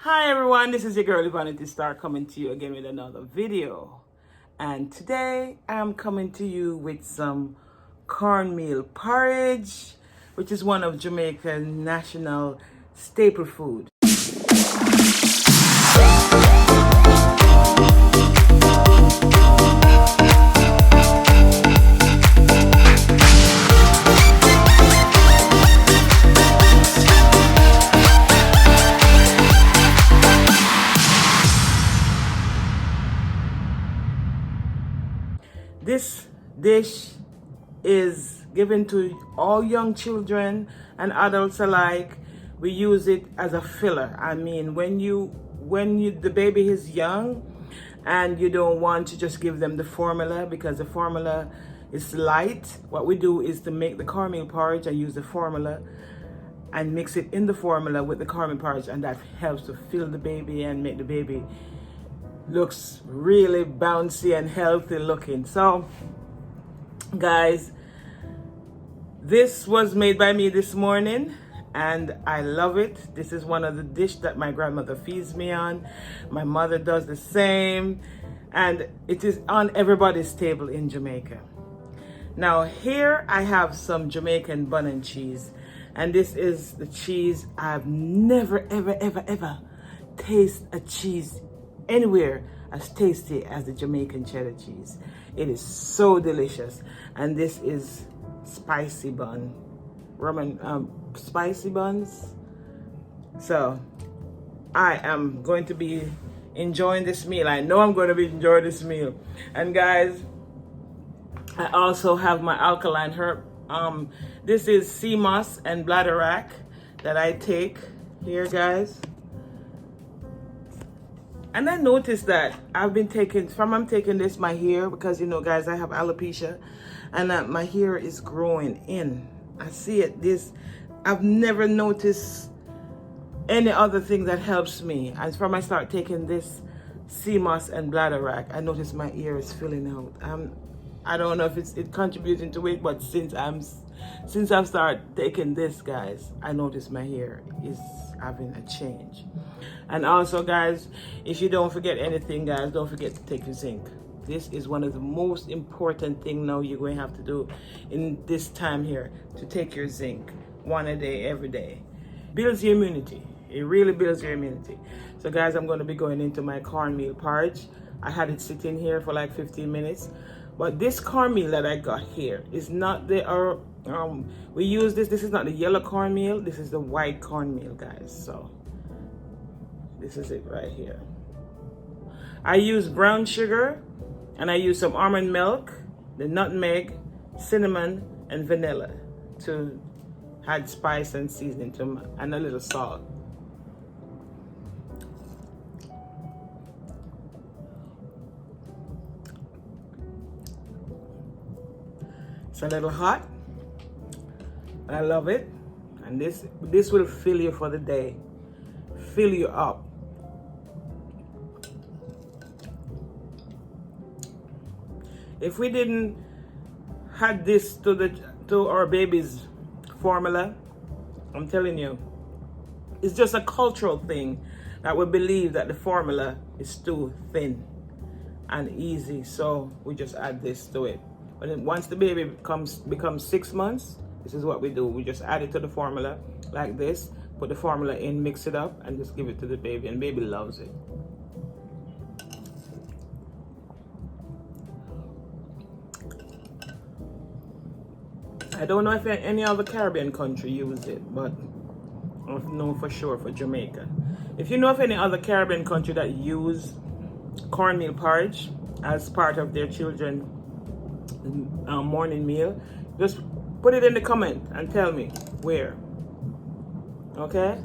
Hi everyone, this is your girl Evanity Star coming to you again with another video. And today I'm coming to you with some cornmeal porridge, which is one of Jamaica's national staple food. This dish is given to all young children and adults alike. We use it as a filler. I mean, when the baby is young and you don't want to just give them the formula because the formula is light, what we do is to make the cornmeal porridge and use the formula and mix it in the formula with the cornmeal porridge, and that helps to fill the baby and make the baby looks really bouncy and healthy looking. So guys, this was made by me this morning and I love it. This is one of the dish that my grandmother feeds me on. My mother does the same, and it is on everybody's table in Jamaica. Now here I have some Jamaican bun and cheese, and this is the cheese. I've never ever tasted a cheese anywhere as tasty as the Jamaican cheddar cheese. It is so delicious. And this is spicy bun, spicy buns. So I am going to be enjoying this meal. I know I'm going to be enjoying this meal. And guys, I also have my alkaline herb. This is sea moss and bladderwrack that I take here, guys. And I noticed that I'm taking this, my hair, because you know guys, I have alopecia, and my hair is growing in. I see it. I've never noticed any other thing that helps me. And from I start taking this sea moss and bladderwrack, I notice my ear is filling out. I don't know if it's contributing to it, but since I've started taking this, guys, I notice my hair is having a change. And also guys, if you don't forget anything, guys, don't forget to take your zinc. This is one of the most important thing now you're going to have to do in this time here, to take your zinc one a day, every day. Builds your immunity. It really builds your immunity. So guys, I'm going to be going into my cornmeal porridge. I had it sitting here for like 15 minutes. But this cornmeal that I got here is not the we use this is not the yellow cornmeal, this is the white cornmeal, guys. So this is it right here. I use brown sugar, and I use some almond milk, the nutmeg, cinnamon, and vanilla to add spice and seasoning to, and a little salt. It's a little hot, but I love it. And this will fill you for the day, fill you up. If we didn't add this to our baby's formula, I'm telling you, it's just a cultural thing that we believe that the formula is too thin and easy, so we just add this to it. But then once the baby becomes 6 months, this is what we do. We just add it to the formula like this, put the formula in, mix it up, and just give it to the baby, and baby loves it. I don't know if any other Caribbean country use it, but I know for sure for Jamaica. If you know of any other Caribbean country that use cornmeal porridge as part of their children's morning meal, just put it in the comment and tell me where. Okay?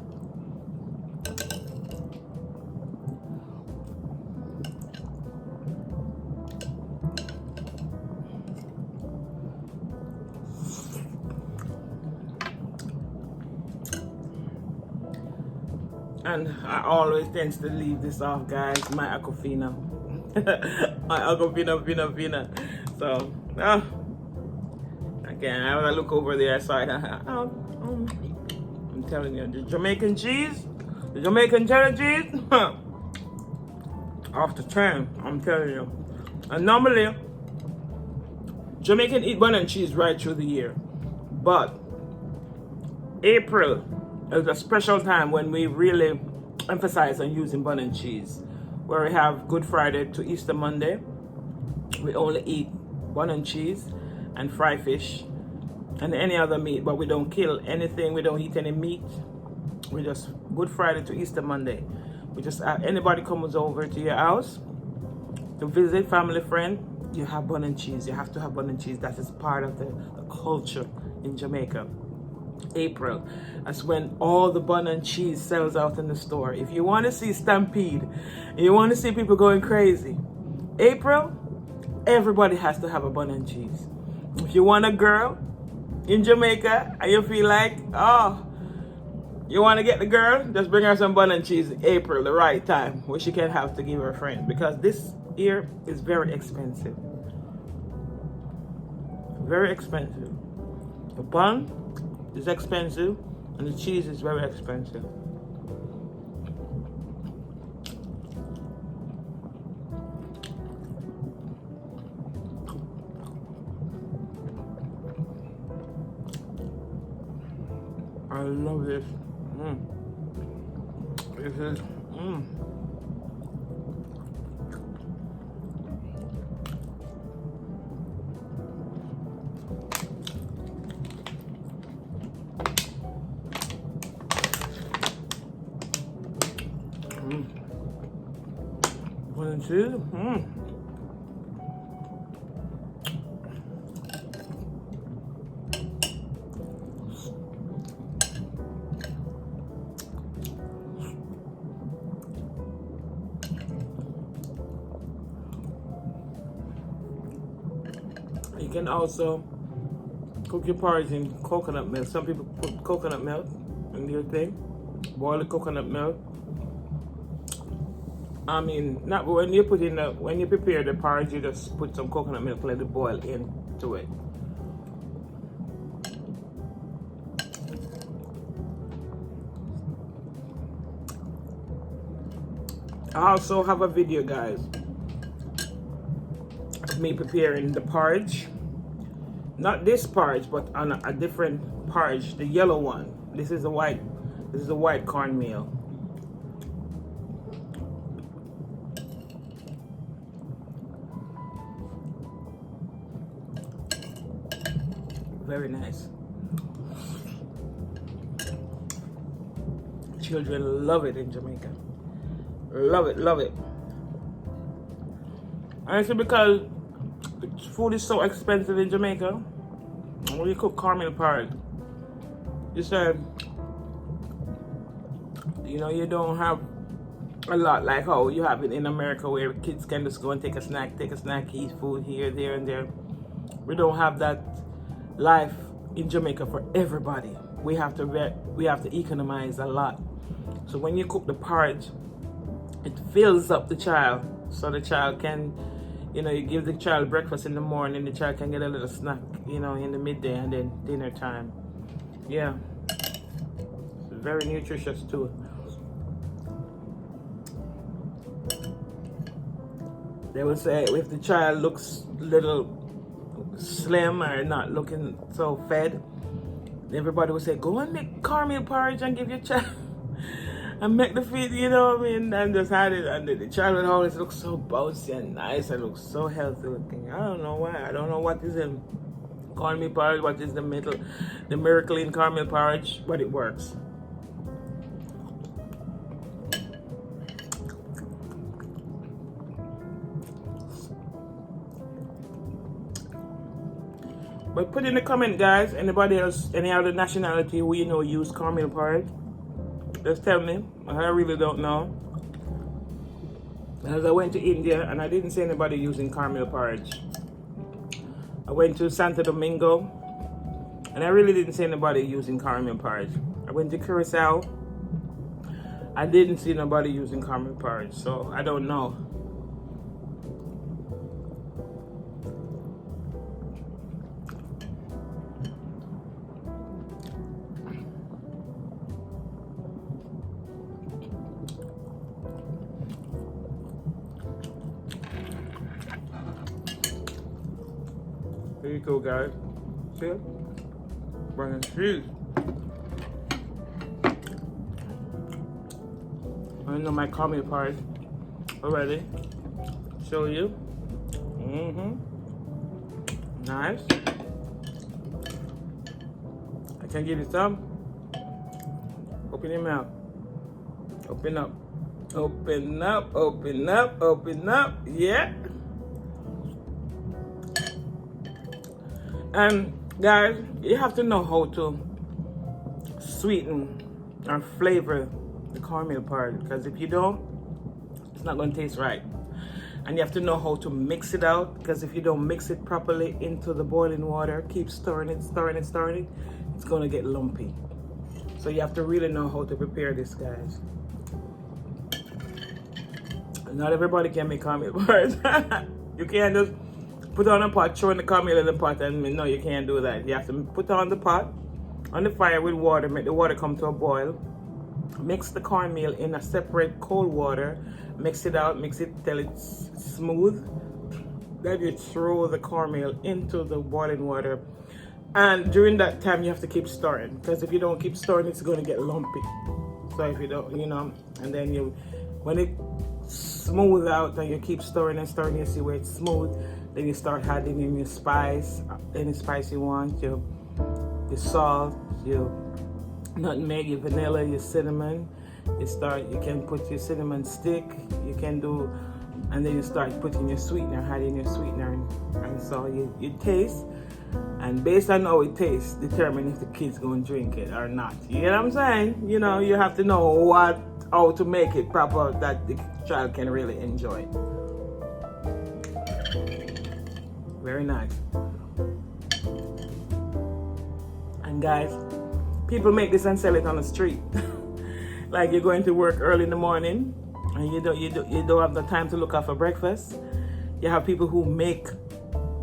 And I always tend to leave this off, guys. My aquafina. My aquafina. So, again, I want to look over there. So I'm telling you, the Jamaican cheese, The Jamaican cheddar cheese, off the chain, I'm telling you. And normally, Jamaican eat bun and cheese right through the year. But April is a special time when we really emphasize on using bun and cheese. Where we have Good Friday to Easter Monday, we only eat bun and cheese and fry fish and any other meat, but we don't kill anything, we don't eat any meat. We just, Good Friday to Easter Monday, we just, anybody comes over to your house to visit, family, friend, you have bun and cheese. You have to have bun and cheese. That is part of the culture in Jamaica. April, that's when all the bun and cheese sells out in the store. If you want to see stampede, you want to see people going crazy, April, everybody has to have a bun and cheese. If you want a girl in Jamaica and you feel like, oh, you want to get the girl, just bring her some bun and cheese in April, the right time, which she can have to give her friend, because this year is very expensive. Very expensive. The bun is expensive and the cheese is very expensive. I love this. This is bun and cheese. You can also cook your porridge in coconut milk. Some people put coconut milk in your thing. Boil the coconut milk. I mean, not when you put in when you prepare the porridge, you just put some coconut milk, let it boil into it. I also have a video, guys, of me preparing the porridge. Not this porridge, but on a different porridge, the yellow one. This is a white cornmeal. Very nice. Children love it in Jamaica. Love it, love it. And it's because food is so expensive in Jamaica. When you cook cornmeal porridge, you said, you know, you don't have a lot like how you have it in America, where kids can just go and take a snack, eat food here, there, and there. We don't have that life in Jamaica for everybody. We have to economize a lot. So when you cook the porridge, it fills up the child, so the child can, you know, you give the child breakfast in the morning, the child can get a little snack, you know, in the midday, and then dinner time. Yeah, it's very nutritious too. They would say if the child looks a little slim or not looking so fed, everybody would say, go and make cornmeal porridge and give your child and make the feed, you know what I mean, and just had it, and the child would always look so bouncy and nice and look so healthy looking. I don't know why. I don't know what is in cornmeal porridge, what is the miracle in cornmeal porridge, but it works. But put in the comment, guys, anybody else, any other nationality who you know use cornmeal porridge? Just tell me. I really don't know. As I went to India and I didn't see anybody using cornmeal porridge. I went to Santo Domingo and I really didn't see anybody using cornmeal porridge. I went to Curacao. I didn't see nobody using cornmeal porridge, so I don't know. you go, guys. See? Burning cheese. I know my cornmeal porridge already. Show you. Nice. I can give you some. Open your mouth. Open up. Open up, open up, open up. Yeah. And guys, you have to know how to sweeten or flavor the cornmeal porridge, because if you don't, it's not going to taste right. And you have to know how to mix it out, because if you don't mix it properly into the boiling water, keep stirring it, stirring it, stirring it, it's going to get lumpy. So you have to really know how to prepare this, guys. Not everybody can make cornmeal porridge. You can't just put on a pot, throw in the cornmeal in the pot, and no, you can't do that. You have to put on the pot, on the fire with water, make the water come to a boil. Mix the cornmeal in a separate cold water, mix it out, mix it till it's smooth. Then you throw the cornmeal into the boiling water. And during that time, you have to keep stirring, because if you don't keep stirring, it's going to get lumpy. So if you don't, you know, and then when it smooth out and you keep stirring and stirring, you see where it's smooth, then you start adding in your spice, any spice you want, your salt, your nutmeg, your vanilla, your cinnamon. You can put your cinnamon stick, you can do, and then you start putting your sweetener, adding your sweetener, and so you taste, and based on how it tastes, determine if the kid's going to drink it or not. You know what I'm saying? You know, you have to know how to make it proper that the child can really enjoy it. Very nice. And guys, people make this and sell it on the street. Like you're going to work early in the morning and you don't have the time to look out for breakfast. You have people who make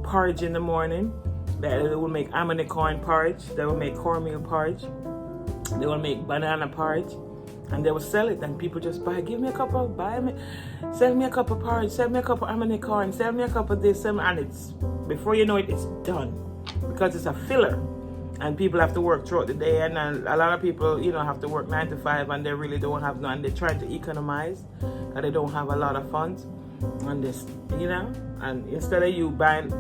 porridge in the morning. They will make almond corn porridge. They will make cornmeal porridge. They will make banana porridge. And they will sell it, and people just buy. Give me a cup of, sell me a cup of porridge, sell me a cup of almond corn, sell me a cup of this, and it's, before you know it, it's done. Because it's a filler. And people have to work throughout the day, and a lot of people, you know, have to work 9 to 5, and they really don't have none. They try to economize, and they don't have a lot of funds on this, you know. And instead of you buying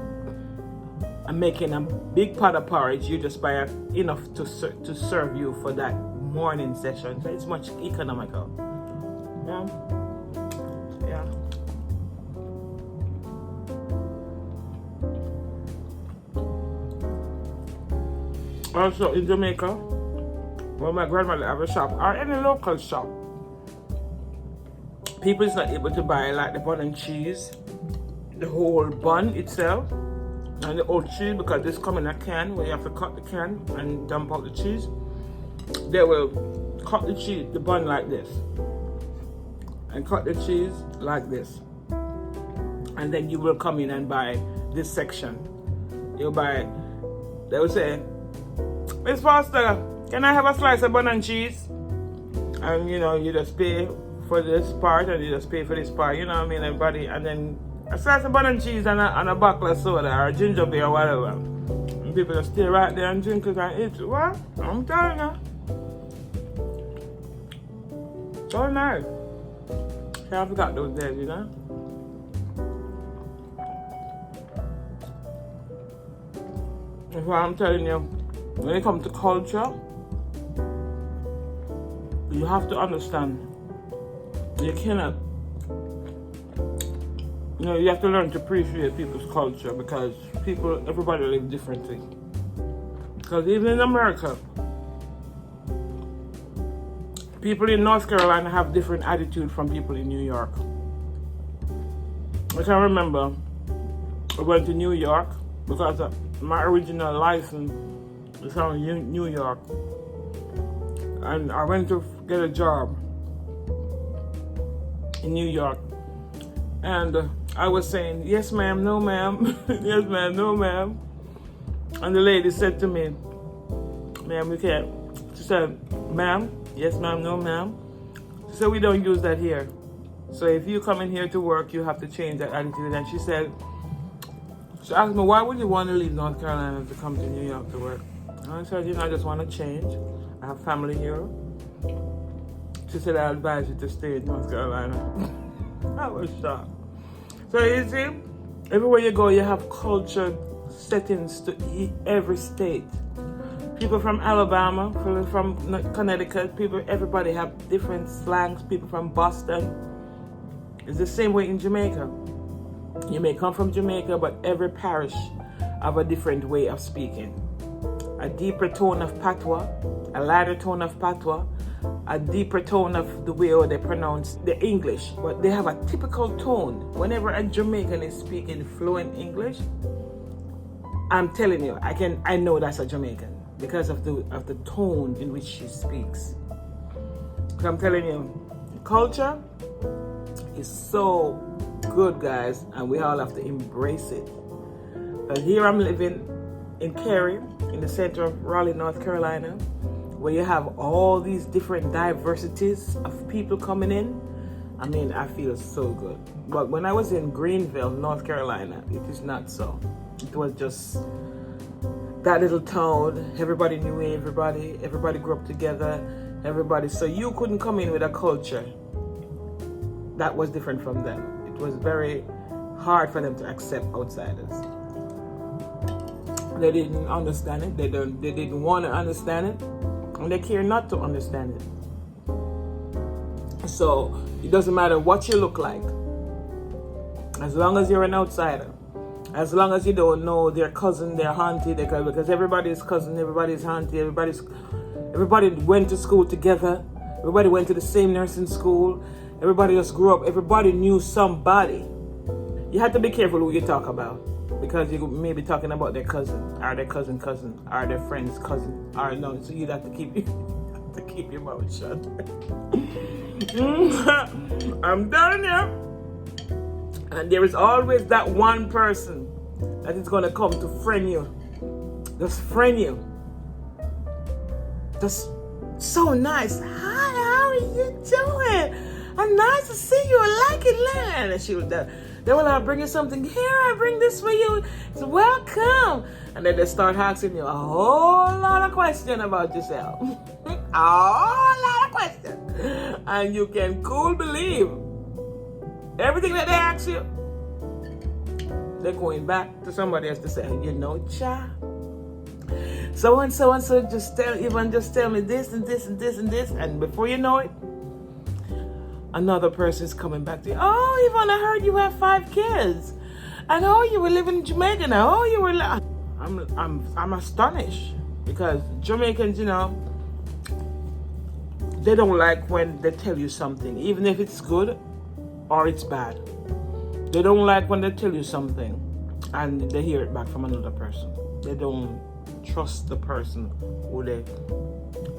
and making a big pot of porridge, you just buy enough to serve you for that morning session. So it's much economical. Yeah. Also in Jamaica, when my grandmother have a shop or any local shop, people is not able to buy like the bun and cheese, the whole bun itself, and the old cheese, because this come in a can where you have to cut the can and dump out the cheese. They will cut the cheese, the bun like this, and cut the cheese like this, and then you will come in and buy this section. You'll buy, they will say, Miss Foster, can I have a slice of bun and cheese? And you know, you just pay for this part and you just pay for this part, you know what I mean, everybody, and then a slice of bun and cheese and a bottle of soda or a ginger beer or whatever. And people just stay right there and drink it and eat it. What? I'm telling you. So nice. I forgot those days, you know. That's why I'm telling you, when it comes to culture, you have to understand. You cannot, you know, you have to learn to appreciate people's culture, because everybody lives differently. Because even in America, people in North Carolina have different attitude from people in New York. I can remember I went to New York because my original license is from New York. And I went to get a job in New York. And I was saying, yes ma'am, no ma'am, yes ma'am, no ma'am. And the lady said to me, ma'am, we can't. She said, ma'am, yes ma'am, no ma'am. She said, we don't use that here. So if you come in here to work, you have to change that attitude. And she said, She asked me, why would you want to leave North Carolina to come to New York to work? And I said, I just want to change. I have family here. She said, I advise you to stay in North Carolina. I was shocked. So you see, everywhere you go, you have culture settings to every state. People from Alabama, people from Connecticut, everybody have different slangs. People from Boston. It's the same way in Jamaica. You may come from Jamaica, but every parish have a different way of speaking. A deeper tone of patois, a lighter tone of patois, a deeper tone of the way they pronounce the English. But they have a typical tone. Whenever a Jamaican is speaking fluent English, I'm telling you, I know that's a Jamaican because of the tone in which she speaks. So I'm telling you, culture is so good, guys, and we all have to embrace it. But here I'm living in Cary, in the center of Raleigh, North Carolina, where you have all these different diversities of people coming in. I mean, I feel so good. But when I was in Greenville, North Carolina, it is not so. It was just that little town. Everybody knew everybody. Everybody grew up together. Everybody. So you couldn't come in with a culture that was different from them. It was very hard for them to accept outsiders. They didn't understand it. They didn't want to understand it, and they care not to understand it. So it doesn't matter what you look like, as long as you're an outsider. As long as you don't know their cousin, their auntie, because everybody's cousin, everybody's auntie, everybody went to school together. Everybody went to the same nursing school. Everybody just grew up. Everybody knew somebody. You have to be careful who you talk about, because you may be talking about their cousin, or their cousin, or their friend's cousin, or no. So you have to keep your mouth shut. I'm telling you. And there is always that one person that is going to come to friend you. Just friend you. Just so nice. Hi, how are you doing? I'm nice to see you. I like it, land. And she was there. They will bring you something. Here, I bring this for you. It's welcome. And then they start asking you a whole lot of questions about yourself. A whole lot of questions. And you can cool believe everything that they ask you, they're going back to somebody else to say, you know, cha, so and so just tell me this and this and this and this, and before you know it, another person is coming back to you. Oh, Yvonne, I heard you have 5 kids, and oh, you were living in Jamaica now. Oh, you were. I'm astonished, because Jamaicans, you know, they don't like when they tell you something, even if it's good or it's bad. They don't like when they tell you something and they hear it back from another person. They don't trust the person who they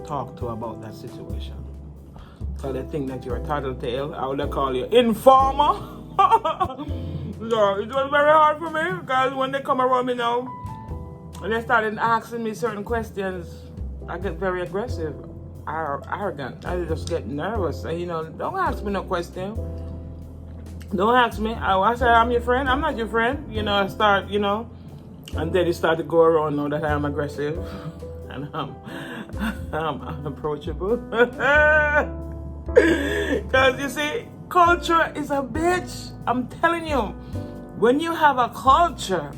talk to about that situation. So they think that you're a tattletale. How they call you? Informer. So it was very hard for me, because when they come around me now and they started asking me certain questions, I get very aggressive, arrogant. I just get nervous. And, you know, don't ask me no question. Don't ask me. I say, I'm your friend. I'm not your friend. You know, I start, you know, and then you start to go around now that I'm aggressive and I'm unapproachable. Because you see, culture is a bitch. I'm telling you, when you have a culture,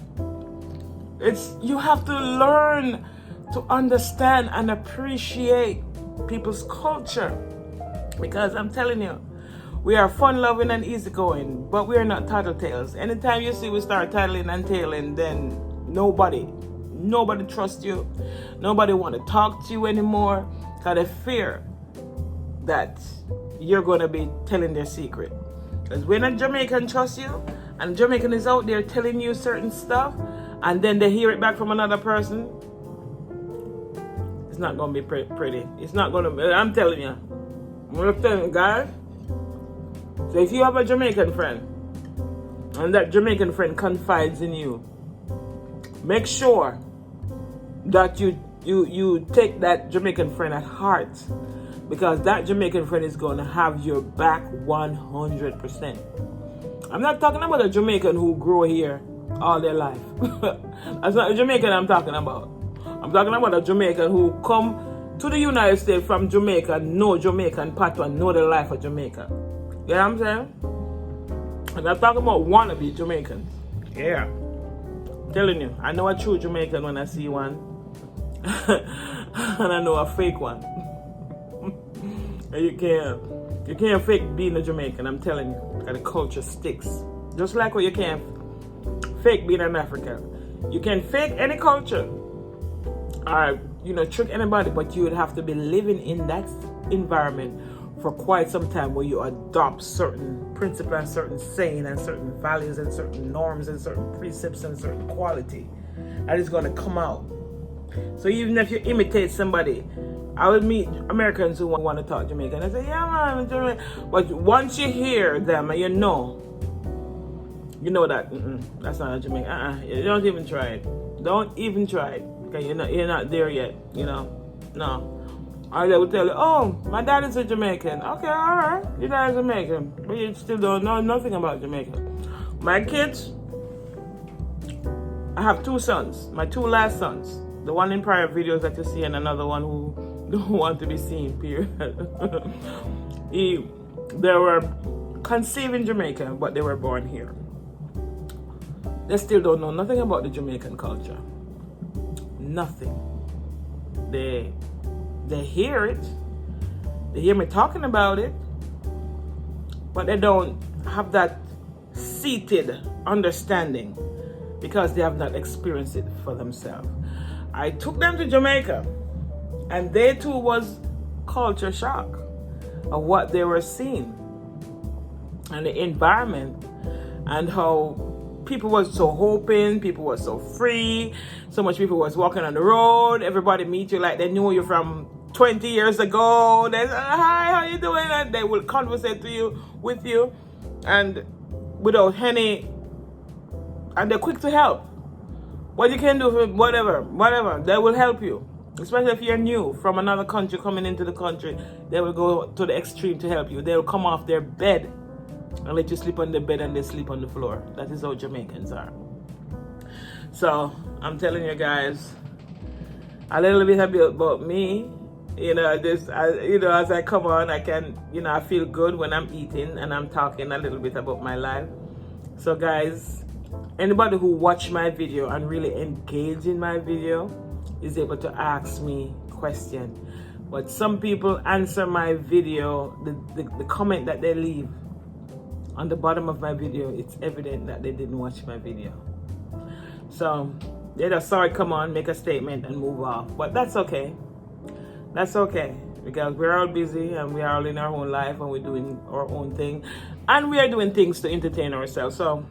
you have to learn to understand and appreciate people's culture. Because I'm telling you, we are fun-loving and easygoing, but we are not tattletales. Anytime you see we start tattling and tailing, then nobody trusts you. Nobody want to talk to you anymore, because they fear that you're going to be telling their secret. Because when a Jamaican trusts you, and a Jamaican is out there telling you certain stuff, and then they hear it back from another person, it's not going to be pretty. It's not going to be, I'm telling you. I'm going to tell you, guys. So if you have a Jamaican friend, and that Jamaican friend confides in you, make sure that you take that Jamaican friend at heart, because that Jamaican friend is going to have your back 100%. I'm not talking about a Jamaican who grew here all their life. That's not a Jamaican I'm talking about. I'm talking about a Jamaican who come to the United States from Jamaica, know Jamaican pattern, know the life of Jamaica. You know what I'm saying? And I'm talking about wannabe Jamaicans. Yeah. I'm telling you, I know a true Jamaican when I see one. And I know a fake one. You can't fake being a Jamaican, I'm telling you. The culture sticks. Just like what you can't fake being an African. You can fake any culture. Or, trick anybody, but you would have to be living in that environment for quite some time where you adopt certain principles and certain saying and certain values and certain norms and certain precepts and certain quality. And it's going to come out. So even if you imitate somebody, I would meet Americans who want to talk Jamaican. I say, yeah, man, I'm Jamaican. But once you hear them and you know that that's not a Jamaican. You don't even try it. Don't even try it. Okay, you're not there yet. No. Or they will tell you, oh, my dad is a Jamaican. Okay, all right, your dad is Jamaican, but you still don't know nothing about Jamaica. My kids, I have 2 sons. My 2 last sons. The one in prior videos that you see, and another one who don't want to be seen, period. They were conceived in Jamaica, but they were born here. They still don't know nothing about the Jamaican culture. Nothing. They hear it. They hear me talking about it, but they don't have that seated understanding because they have not experienced it for themselves. I took them to Jamaica, and they too was culture shock of what they were seeing and the environment and how people was so open, people were so free, so much people was walking on the road, everybody meet you like they knew you from 20 years ago. They say, hi, how you doing? And they will conversate with you and without any, and they're quick to help. What you can do for whatever, they will help you. Especially if you're new from another country coming into the country, they will go to the extreme to help you. They will come off their bed and let you sleep on the bed and they sleep on the floor. That is how Jamaicans are. So I'm telling you guys a little bit about me. As I come on, I can, I feel good when I'm eating and I'm talking a little bit about my life. So guys, anybody who watch my video and really engage in my video is able to ask me questions. But some people answer my video, the comment that they leave on the bottom of my video, it's evident that they didn't watch my video. So they just saw it come on, make a statement and move off. But that's okay. That's okay. Because we're all busy and we are all in our own life and we're doing our own thing. And we are doing things to entertain ourselves. So,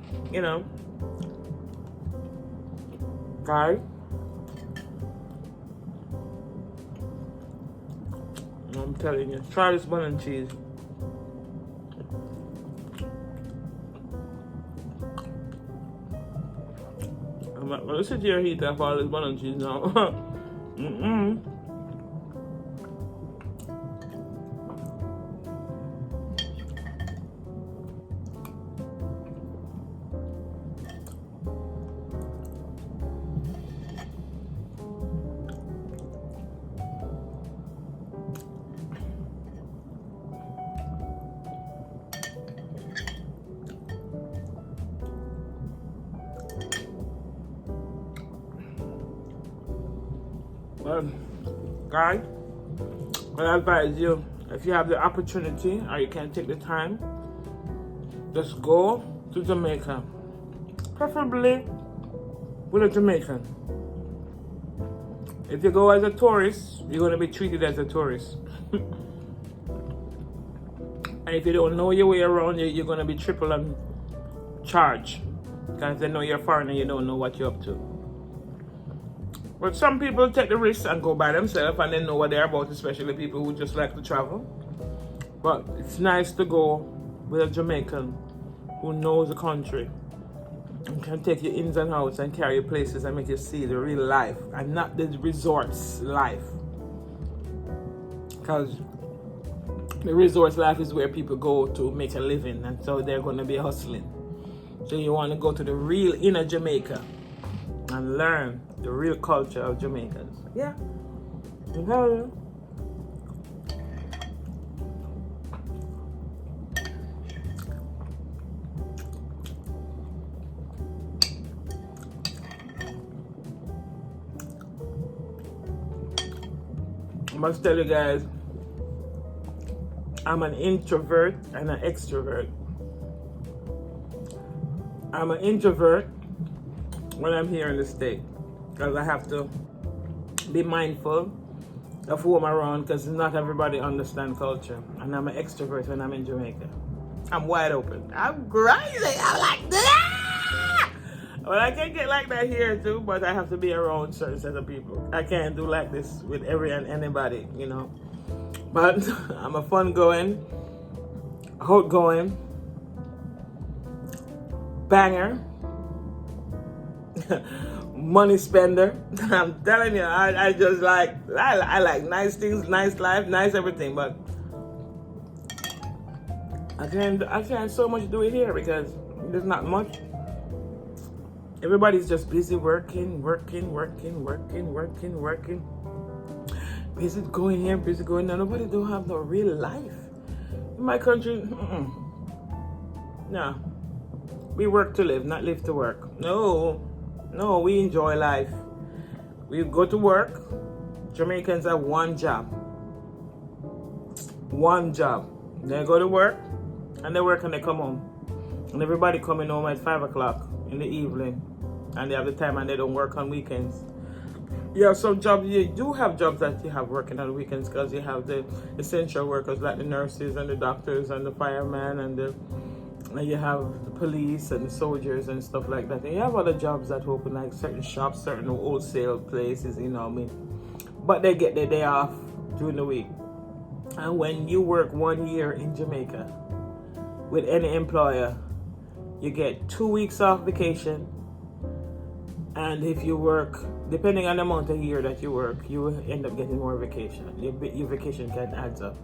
guys, I'm telling you, try this bun and cheese. I'm not gonna sit here and eat off all this bun and cheese now. Well, guys, I advise you, if you have the opportunity or you can take the time, just go to Jamaica, preferably with a Jamaican. If you go as a tourist, you're going to be treated as a tourist. And if you don't know your way around, you're going to be triple and charged because they know you're foreign and you don't know what you're up to. But some people take the risk and go by themselves and they know what they're about, especially people who just like to travel. But it's nice to go with a Jamaican who knows the country and can take you ins and outs and carry you places and make you see the real life and not the resorts life. Because the resorts life is where people go to make a living, and so they're going to be hustling. So you want to go to the real inner Jamaica and learn the real culture of Jamaicans. Yeah. Okay. I must tell you guys, I'm an introvert and an extrovert. I'm an introvert when I'm here in the States because I have to be mindful of who I'm around because not everybody understands culture. And I'm an extrovert when I'm in Jamaica. I'm wide open. I'm crazy. I'm like that. Well, I can get like that here too, but I have to be around certain set of people. I can't do like this with every and anybody, you know. But I'm a fun-going, outgoing, banger, money spender. I'm telling you, I just like, I like nice things, nice life, nice everything, but I can't so much do it here because there's not much. Everybody's just busy working. Busy going here, busy going there. Nobody don't have no real life. In my country, no. We work to live, not live to work. No, we enjoy life. We go to work. Jamaicans have one job. One job. They go to work, and they work and they come home. And everybody coming home at 5 o'clock in the evening. And they have the time and they don't work on weekends. You have some jobs, you do have jobs that you have working on weekends because you have the essential workers like the nurses and the doctors and the firemen and you have the police and the soldiers and stuff like that. And you have other jobs that open like certain shops, certain wholesale places, you know what I mean? But they get their day off during the week. And when you work 1 year in Jamaica with any employer, you get 2 weeks off vacation. And if you work, depending on the amount of year that you work, you will end up getting more vacation. Your vacation can add up.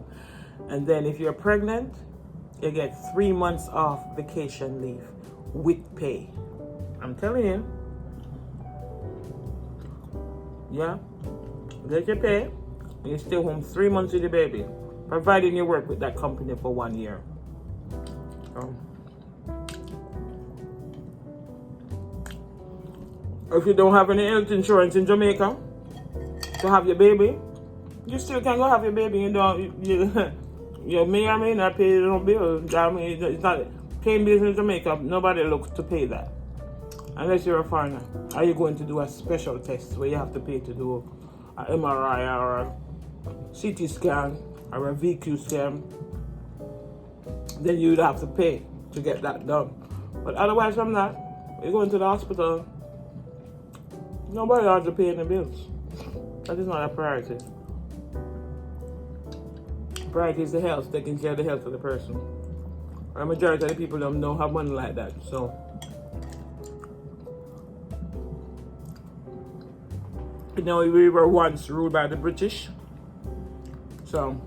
And then if you're pregnant, you get 3 months off vacation leave with pay. I'm telling you. Yeah. Get your pay. You stay home 3 months with the baby, providing you work with that company for 1 year. If you don't have any health insurance in Jamaica to have your baby, you still can go have your baby. You may or may not pay no bill. I mean, it's not paying bills in Jamaica. Nobody looks to pay that unless you're a foreigner. Are you going to do a special test where you have to pay to do an MRI or a CT scan or a VQ scan? Then you'd have to pay to get that done. But otherwise from that, you're going to the hospital. Nobody has to pay any bills. That is not a priority. Priority is the health, taking care of the health of the person. A majority of the people don't have money like that. So, you know, we were once ruled by the British. So,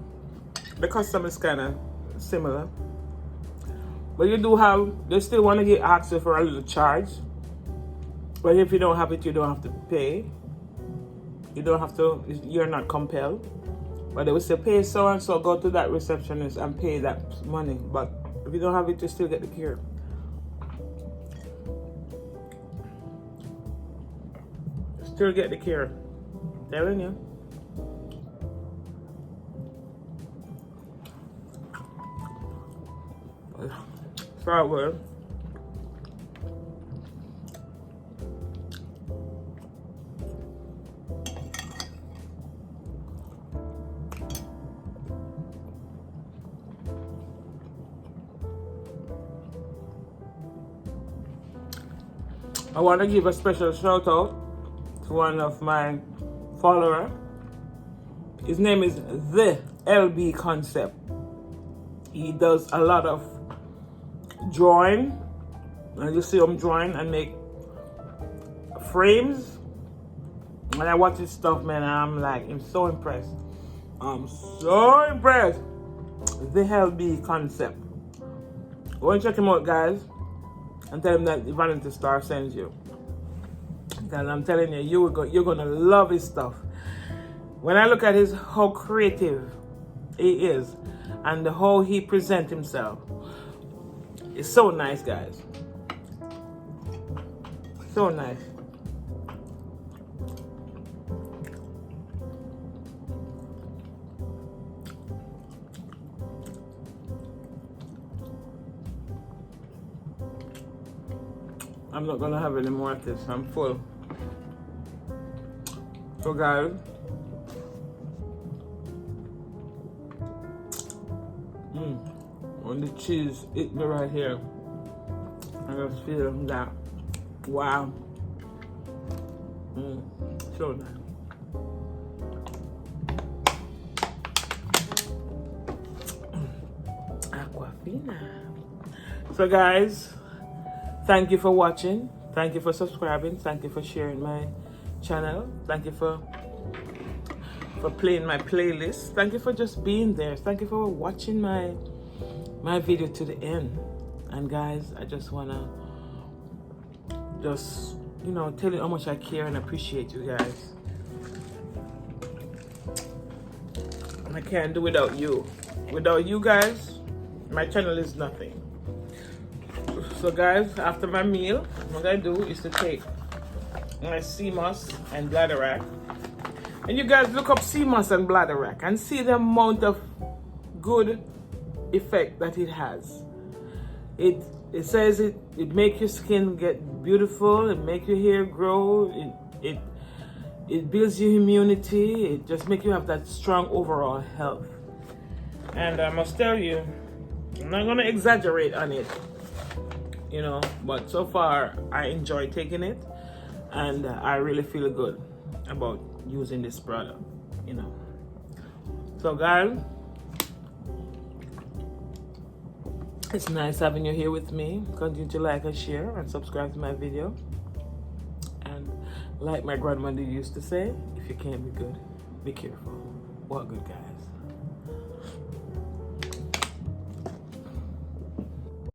the custom is kind of similar. But you do have, they still want to get asked you for a little charge. But if you don't have it, you don't have to pay. You don't have to, you're not compelled. But they will say, pay so and so, go to that receptionist and pay that money. But if you don't have it, you still get the care. Still get the care. I'm telling you. Forward. I want to give a special shout out to one of my followers. His name is The LB Concept. He does a lot of drawing, and you see him drawing and make frames. And I watch his stuff, man, and I'm like, I'm so impressed. I'm so impressed. The LB Concept. Go and check him out, guys. and tell him that Evanity Star sends you. And I'm telling you, you're gonna love his stuff. When I look at how creative he is and how he presents himself, it's so nice, guys. So nice. I'm not gonna have any more of this. I'm full. So guys, when the cheese hit me right here, I just feel that, wow. So nice. Aquafina. So guys, thank you for watching. Thank you for subscribing. Thank you for sharing my channel. Thank you for playing my playlist. Thank you for just being there. Thank you for watching my video to the end. And guys, I just wanna tell you how much I care and appreciate you guys. And I can't do without you. Without you guys, my channel is nothing. So guys, after my meal, what I do is to take my sea moss and bladderwrack. And you guys look up sea moss and bladderwrack and see the amount of good effect that it has. It says it makes your skin get beautiful, it makes your hair grow, it builds your immunity, it just makes you have that strong overall health. And I must tell you, I'm not gonna exaggerate on it, but so far I enjoy taking it, and I really feel good about using this product, So guys, it's nice having you here with me. Continue to like and share and subscribe to my video. And like my grandmother used to say, if you can't be good, be careful. What good, guys?